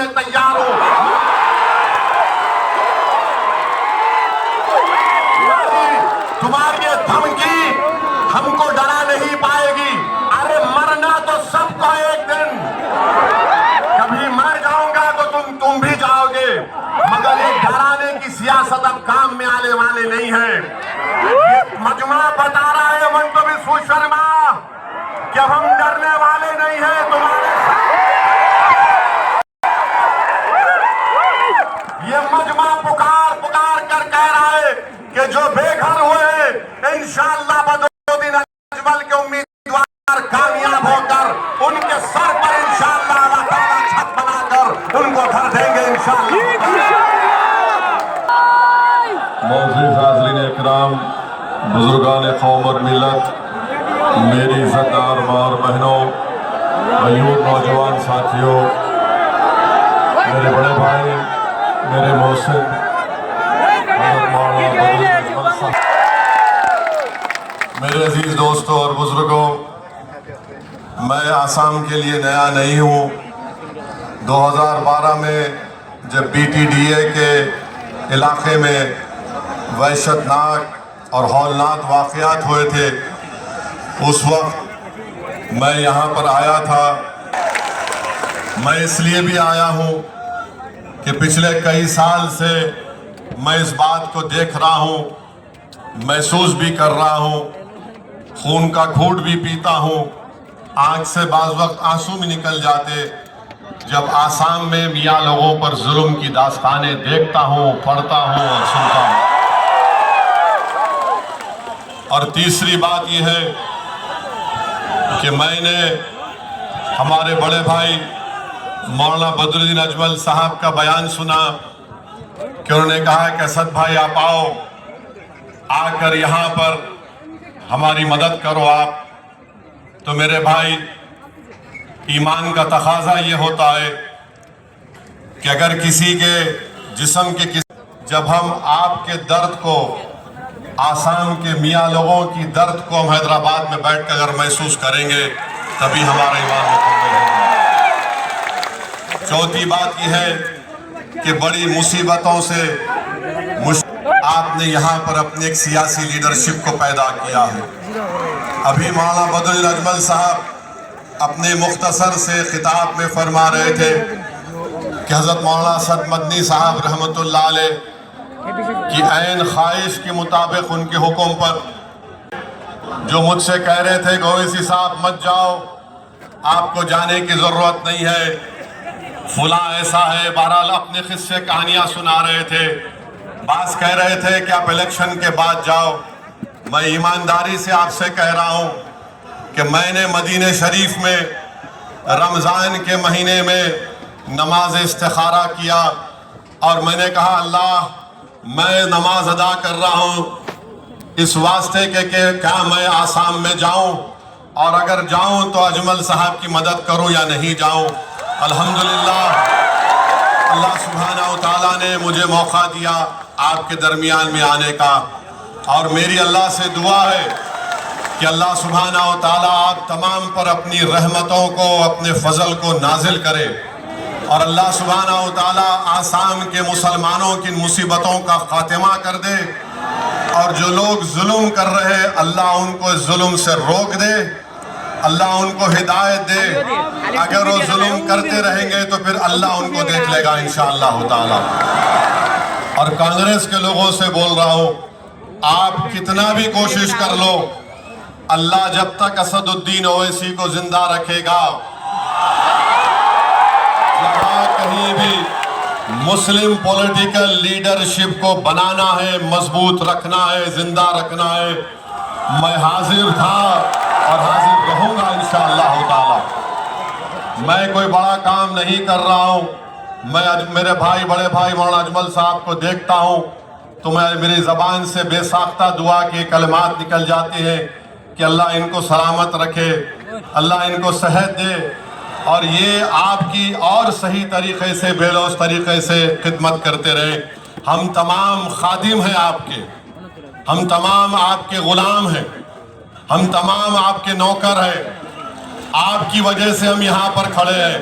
میں تیار ہوں. تمہاری یہ دھمکی ہم کو ڈرا نہیں پائے گی. ارے مرنا تو سب کو ایک دن. کبھی مر جاؤں گا تو تم بھی جاؤ گے, مگر یہ ڈرانے کی سیاست اب کام میں آنے والے نہیں ہے. یہ مجمع بتا رہا ہے منتو بسو شرما کہ ہم ڈرنے والے نہیں ہیں تمہارے ساتھ. یہ مجمع پکار کر کہہ رہا ہے کہ جو بے گھر ہوئے انشاءاللہ بدرالدین اجمل کے امیدوار کامیاب ہو کر ان کے سر پر انشاءاللہ اللہ تعالیٰ چھت بنا کر ان کو گھر دیں گے انشاءاللہ. معزز حاضرین اکرام, بزرگان قوم اور ملت, میری عزتدار ماں اور بہنوں, غیور نوجوان ساتھیوں, میرے بڑے بھائی, میرے محسن حضرت مولانا بدرالدین اجمل صاحب, میرے عزیز دوستوں اور بزرگوں, میں آسام کے لیے نیا نہیں ہوں. 2012 میں جب بی ٹی ڈی اے کے علاقے میں وحشت ناک اور ہولناک واقعات ہوئے تھے, اس وقت میں یہاں پر آیا تھا. میں اس لیے بھی آیا ہوں کہ پچھلے کئی سال سے میں اس بات کو دیکھ رہا ہوں, محسوس بھی کر رہا ہوں, خون کا گھونٹ بھی پیتا ہوں. آنکھ سے بعض وقت آنسو بھی نکل جاتے جب آسام میں میاں لوگوں پر ظلم کی داستانیں دیکھتا ہوں, پڑھتا ہوں اور سنتا ہوں. اور تیسری بات یہ ہے کہ میں نے ہمارے بڑے بھائی مولانا بدرالدین اجمل صاحب کا بیان سنا کہ انہوں نے کہا کہ اسد بھائی آپ آؤ, آ کر یہاں پر ہماری مدد کرو آپ. تو میرے بھائی, ایمان کا تقاضا یہ ہوتا ہے کہ اگر کسی کے جسم کے جب ہم آپ کے درد کو, آسام کے میاں لوگوں کی درد کو ہم حیدرآباد میں بیٹھ کر اگر محسوس کریں گے تبھی ہمارا ایمان مکمل ہوگا. چوتھی بات یہ ہے کہ بڑی مصیبتوں سے آپ نے یہاں پر اپنی ایک سیاسی لیڈرشپ کو پیدا کیا ہے. ابھی مولانا بدرالدین اجمل صاحب اپنے مختصر سے خطاب میں فرما رہے تھے کہ حضرت مولانا اسد مدنی صاحب رحمت اللہ علیہ کی عین خواہش کے مطابق ان کے حکم پر جو مجھ سے کہہ رہے تھے کہ اویسی صاحب مت جاؤ, آپ کو جانے کی ضرورت نہیں ہے, فلاں ایسا ہے, بہرحال اپنے قصے کہانیاں سنا رہے تھے. بعض کہہ رہے تھے کہ آپ الیکشن کے بعد جاؤ. میں ایمانداری سے آپ سے کہہ رہا ہوں کہ میں نے مدینہ شریف میں رمضان کے مہینے میں نماز استخارہ کیا اور میں نے کہا اللہ میں نماز ادا کر رہا ہوں اس واسطے کہ کیا میں آسام میں جاؤں, اور اگر جاؤں تو اجمل صاحب کی مدد کروں یا نہیں جاؤں. الحمدللہ اللہ سبحانہ و تعالیٰ نے مجھے موقع دیا آپ کے درمیان میں آنے کا, اور میری اللہ سے دعا ہے کہ اللہ سبحانہ و تعالیٰ آپ تمام پر اپنی رحمتوں کو, اپنے فضل کو نازل کرے, اور اللہ سبحانہ و تعالیٰ آسام کے مسلمانوں کی مصیبتوں کا خاتمہ کر دے, اور جو لوگ ظلم کر رہے اللہ ان کو اس ظلم سے روک دے, اللہ ان کو ہدایت دے. اگر وہ ظلم کرتے رہیں گے تو پھر اللہ ان کو دیکھ لے گا انشاءاللہ تعالیٰ. اور کانگریس کے لوگوں سے بول رہا ہوں, آپ کتنا بھی کوشش کر لو, اللہ جب تک اسد الدین اویسی کو زندہ رکھے گا, جہاں کہیں بھی مسلم پولیٹیکل لیڈرشپ کو بنانا ہے, مضبوط رکھنا ہے, زندہ رکھنا ہے, میں حاضر تھا اور حاضر رہوں گا انشاءاللہ تعالی. میں کوئی بڑا کام نہیں کر رہا ہوں, میں میرے بھائی بڑے بھائی مولانا اجمل صاحب کو دیکھتا ہوں تو میری زبان سے بے ساختہ دعا کے کلمات نکل جاتے ہیں کہ اللہ ان کو سلامت رکھے, اللہ ان کو صحت دے, اور یہ آپ کی اور صحیح طریقے سے بے لوث طریقے سے خدمت کرتے رہے. ہم تمام خادم ہیں آپ کے, ہم تمام آپ کے غلام ہیں, ہم تمام آپ کے نوکر ہیں. آپ کی وجہ سے ہم یہاں پر کھڑے ہیں.